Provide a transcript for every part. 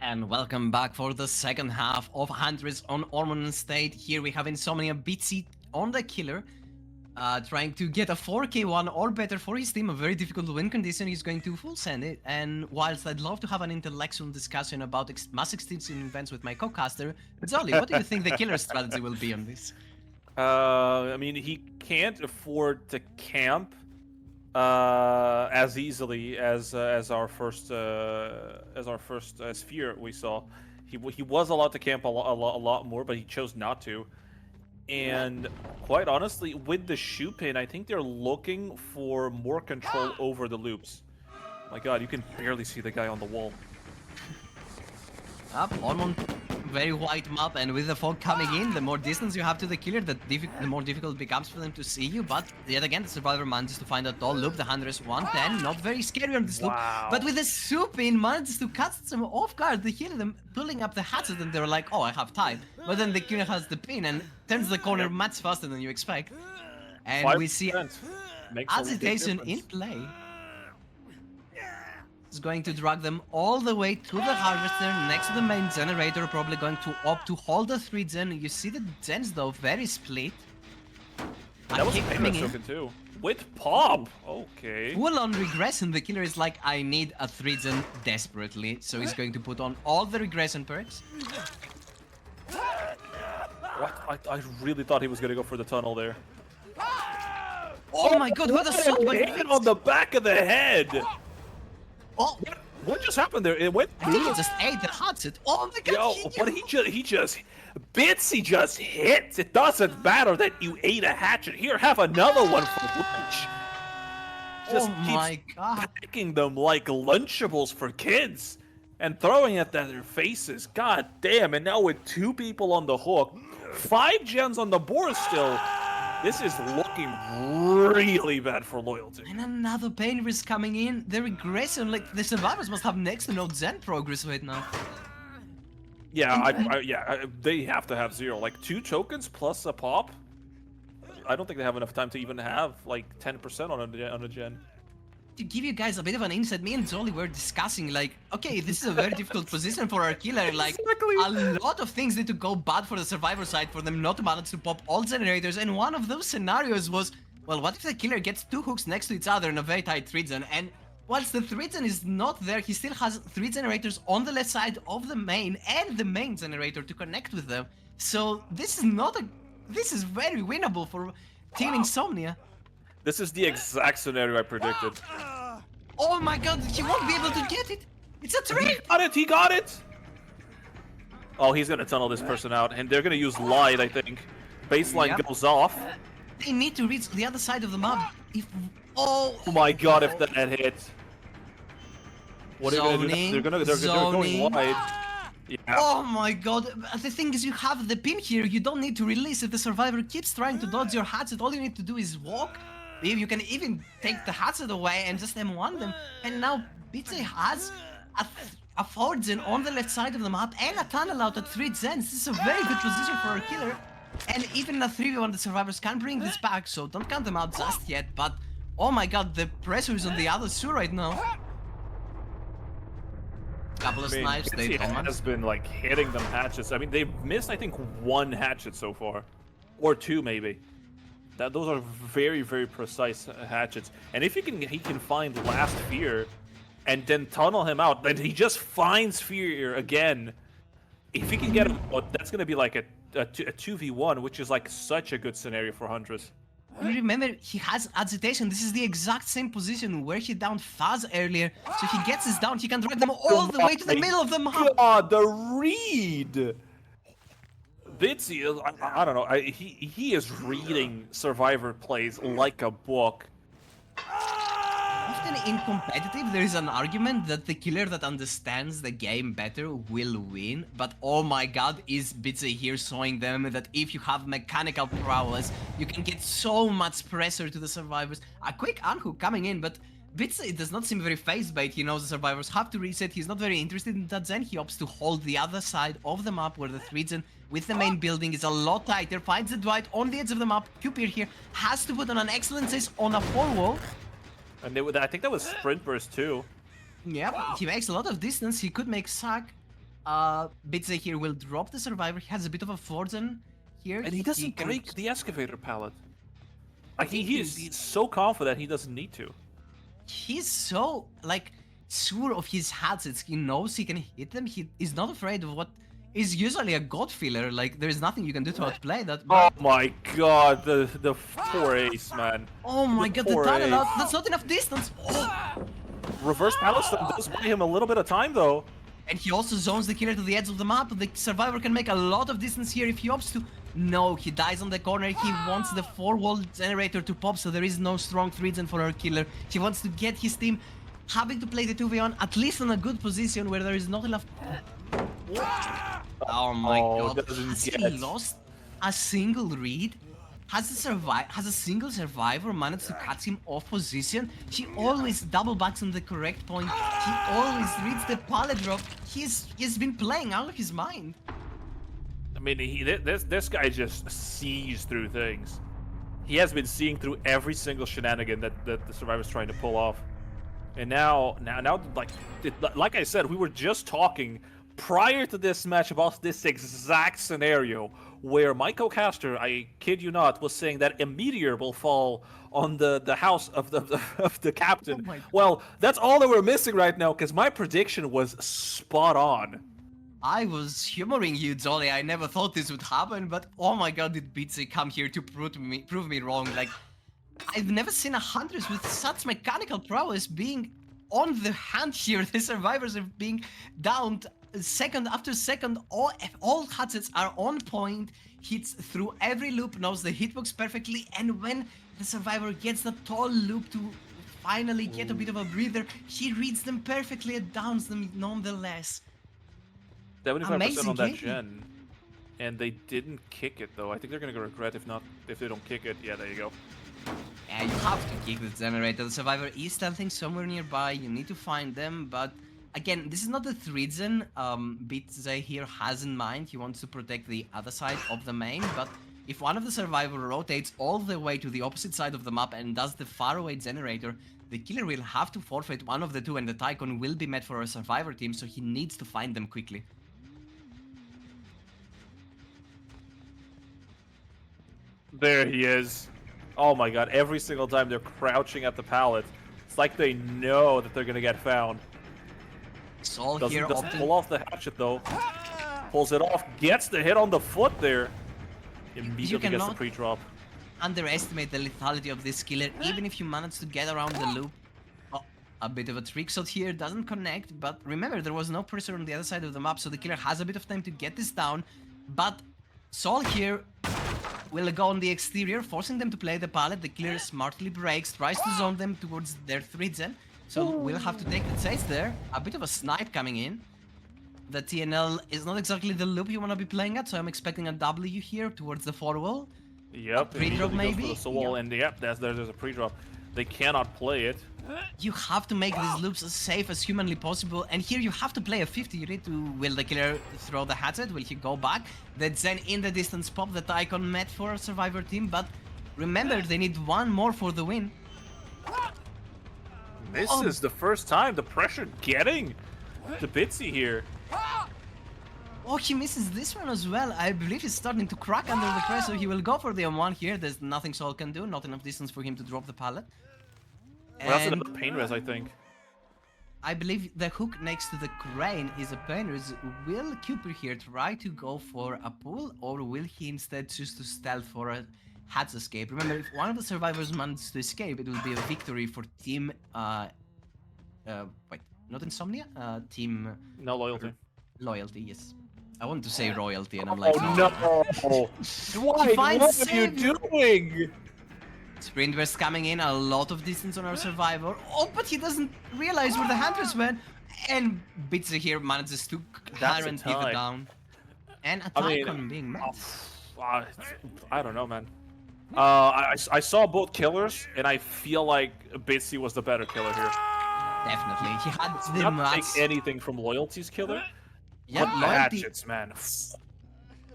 And welcome back for the second half of Huntress on Ormond State. Here we have Insomnia Bitsy on the killer, trying to get a 4k one or better for his team. A very difficult win condition. He's going to full send it. And whilst I'd love to have an intellectual discussion about mass extinction events with my co-caster, Zolly, what do you think the killer strategy will be on this? I mean, he can't afford to camp as easily as our first sphere we saw. He was allowed to camp a lot more, but he chose not to. And quite honestly, with the shoe pin, I think they're looking for more control over the loops. My God, you can barely see the guy on the wall. Up, Ormond, very white map, and with the fog coming in, the more distance you have to the killer, the more difficult it becomes for them to see you. But yet again, the survivor manages to find a tall loop. The Huntress 110, not very scary on this loop. But with the soup in, manages to catch them off guard. They hear them pulling up the hatchet, and they're like, "Oh, I have time." But then the killer has the pin and turns the corner much faster than you expect. And we see agitation in play. Is going to drag them all the way to the harvester next to the main generator, probably going to opt to hold the 3 gen. You see the gens though very split. That was coming in too. With pop! Okay. Full on regression, the killer is like, I need a 3 gen desperately, so he's going to put on all the regression perks. What? I really thought he was gonna go for the tunnel there. Oh my God, what a shot by hit on the back of the head! Oh, what just happened there? It went. I think he just ate the hatchet. Oh my God! Yo, but he just Bitsy just hits. It doesn't matter that you ate a hatchet. Here, have another one for lunch. Just my God! Packing them like Lunchables for kids and throwing it at their faces. God damn! And now with 2 people on the hook, 5 gens on the board still. This is looking really bad for loyalty. And another pain risk coming in. The regression, like the survivors must have next to no gen progress right now. Yeah, they have to have 0. Like 2 tokens plus a pop. I don't think they have enough time to even have like 10% on a gen. To give you guys a bit of an insight, me and Zolly were discussing like, okay, this is a very difficult position for our killer. Like, a lot of things need to go bad for the survivor side for them not to manage to pop all generators. And one of those scenarios was, well, what if the killer gets 2 hooks next to each other in a very tight 3 gen? And whilst the 3 gen is not there, he still has 3 generators on the left side of the main and the main generator to connect with them. So this is very winnable for Team Insomnia. This is the exact scenario I predicted. Oh my God, he won't be able to get it! It's a trick! He got it! Oh, he's gonna tunnel this person out, and they're gonna use Light, I think. Baseline goes off. They need to reach the other side of the map. Oh my God, if that hit. What are you gonna do? They're going wide. Yeah. Oh my God, the thing is you have the pin here, you don't need to release. If the survivor keeps trying to dodge your hatchet, all you need to do is walk. You can even take the hatchet away and just M1 them. And now Bitsy has a 4 gen on the left side of the map and a tunnel out at 3 gens. This is a very good position for our killer. And even in a 3v1 the survivors can bring this back, so don't count them out just yet. But oh my God, the pressure is on the other two right now. Couple of snipes, they has been like hitting them hatchets. I mean, they've missed I think 1 hatchet so far, or 2 maybe. Those are very, very precise hatchets. And if he can find last Fear, and then tunnel him out, then he just finds Fear again. If he can get him, that's gonna be like a 2v1, which is like such a good scenario for Huntress. You remember, he has agitation. This is the exact same position where he downed Faz earlier. So he gets his down, he can drag them all the way to the middle of the map. God, the read! Bitsy, I don't know, he is reading survivor plays like a book. Often in competitive, there is an argument that the killer that understands the game better will win. But oh my God, is Bitsy here showing them that if you have mechanical prowess, you can get so much pressure to the survivors. A quick unhook coming in, but Bitsy does not seem very phase-bait. He knows the survivors have to reset. He's not very interested in that gen. He opts to hold the other side of the map where the 3 gen with the main building is a lot tighter. Finds the Dwight on the edge of the map. Cupid here has to put on an excellent chase on a 4 wall. And I think that was sprint burst too. Yeah, he makes a lot of distance. He could make sack. Bitze here will drop the survivor. He has a bit of a fortune here. And he doesn't can... break the excavator pallet. Like think he's so confident he doesn't need to. He's so like sure of his assets. He knows he can hit them. He is not afraid of what is usually a god filler. Like there is nothing you can do to outplay that. Oh my god, the poor ace, man. Oh my god, the tunnel out. That's not enough distance. Oh. Reverse pallet stun does buy him a little bit of time though. And he also zones the killer to the edge of the map. The survivor can make a lot of distance here if he opts to. No, he dies on the corner. He wants the 4-wall generator to pop, so there is no strong 3-gen for our killer. He wants to get his team having to play the 2v1, at least in a good position where there is not enough... Oh my god, has he lost a single read? Has a single survivor managed to catch him off position? He always double backs on the correct point. He always reads the pallet drop. He's been playing out of his mind. I mean, this guy just sees through things. He has been seeing through every single shenanigan that the survivor's trying to pull off. And now, like I said, we were just talking prior to this match about this exact scenario where my co-caster, I kid you not, was saying that a meteor will fall on the house of the captain. Oh well, that's all that we're missing right now, because my prediction was spot on. I was humoring you, Jolly. I never thought this would happen, but oh my god, did Bitsy come here to prove me wrong. Like, I've never seen a huntress with such mechanical prowess being on the hand here. The survivors are being downed second after second. All assets are on point. Hits through every loop, knows the hitbox perfectly, and when the survivor gets the tall loop to finally get a bit of a breather, he reads them perfectly and downs them nonetheless. 75% on that gen, and they didn't kick it though. I think they're gonna regret if they don't kick it. Yeah, there you go. Yeah, you have to kick the generator. The survivor is stealthing somewhere nearby. You need to find them, but again, this is not the 3-gen Bitze here has in mind. He wants to protect the other side of the main, but if one of the survivor rotates all the way to the opposite side of the map and does the faraway generator, the killer will have to forfeit one of the two and the Tycoon will be met for a survivor team, so he needs to find them quickly. There he is. Oh my god, every single time they're crouching at the pallet, it's like they know that they're gonna get found. Sol Doesn't here pull off the hatchet though. Pulls it off, gets the hit on the foot there. Immediately gets the pre-drop. Underestimate the lethality of this killer, even if you manage to get around the loop. Oh, a bit of a trick shot here, doesn't connect, but remember there was no pressure on the other side of the map, so the killer has a bit of time to get this down, but Sol here will go on the exterior, forcing them to play the pallet. The killer smartly breaks, tries to zone them towards their 3-gen, so we'll have to take the chase there. A bit of a snipe coming in. The TNL is not exactly the loop you want to be playing at, so I'm expecting a W here towards the 4-wall. Yep, pre-drop maybe? Goes for the soul, and yep, there's a pre-drop. They cannot play it. You have to make these loops as safe as humanly possible, and here you have to play a 50. You need to... Will the killer throw the hatchet? Will he go back? The Zen in the distance pop that Icon met for a survivor team, but remember, they need one more for the win. This is the first time the pressure getting to Bitsy here. Oh, he misses this one as well. I believe he's starting to crack under the pressure. He will go for the M1 here. There's nothing Sol can do. Not enough distance for him to drop the pallet. Well, that's another pain res, I think. I believe the hook next to the crane is a pain res. Will Cooper here try to go for a pull, or will he instead choose to stealth for a hatch escape? Remember, if one of the survivors manages to escape, it will be a victory for team... wait, not Insomnia? Team... No loyalty. Loyalty, yes. I want to say royalty, and I'm oh, like... no! Dwight, what are you doing? Sprint burst coming in, a lot of distance on our survivor. Oh, but he doesn't realize where the hunters went. And Bitzer here manages to current it down. And a Tycoon being met. I don't know, man. I saw both killers, and I feel like Bitsy was the better killer here. Definitely. He had the not take anything from Loyalty's killer. Yeah, Loyalty. Hatchets, man.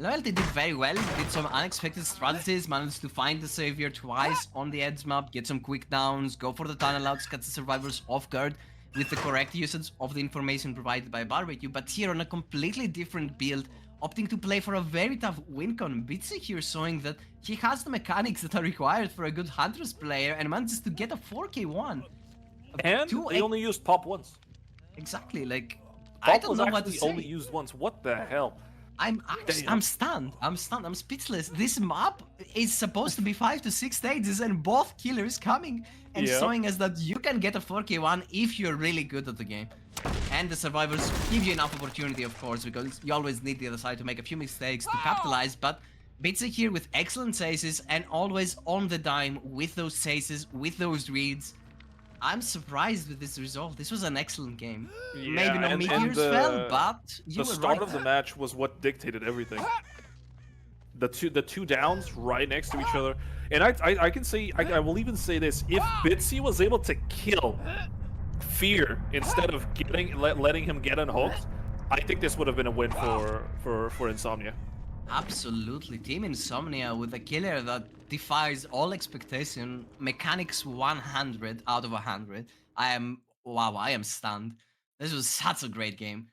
Loyalty did very well, did some unexpected strategies, managed to find the savior twice on the edge map, get some quick downs, go for the tunnel outs, catch the survivors off guard. with the correct usage of the information provided by Barbecue, but here on a completely different build, opting to play for a very tough win con. Bitsy here showing that he has the mechanics that are required for a good Huntress player and manages to get a 4k1. And they only used pop once. Exactly, like, Pop I don't was know what to actually say. only used once. What the hell? I'm stunned. I'm speechless. This map is supposed to be 5 to 6 stages and both killers coming and showing us that you can get a 4k1 if you're really good at the game. And the survivors give you enough opportunity, of course, because you always need the other side to make a few mistakes to capitalize, but Bitsy here with excellent chases and always on the dime with those chases, with those reads. I'm surprised with this result. This was an excellent game. Yeah, Maybe no meteors fell, but you the were start right. of the match was what dictated everything. The two downs right next to each other, and I can say I will even say this: if Bitsy was able to kill Fear instead of letting him get unhooked, I think this would have been a win for Insomnia. Absolutely. Team Insomnia with a killer that defies all expectation. Mechanics 100 out of 100. I am stunned. This was such a great game.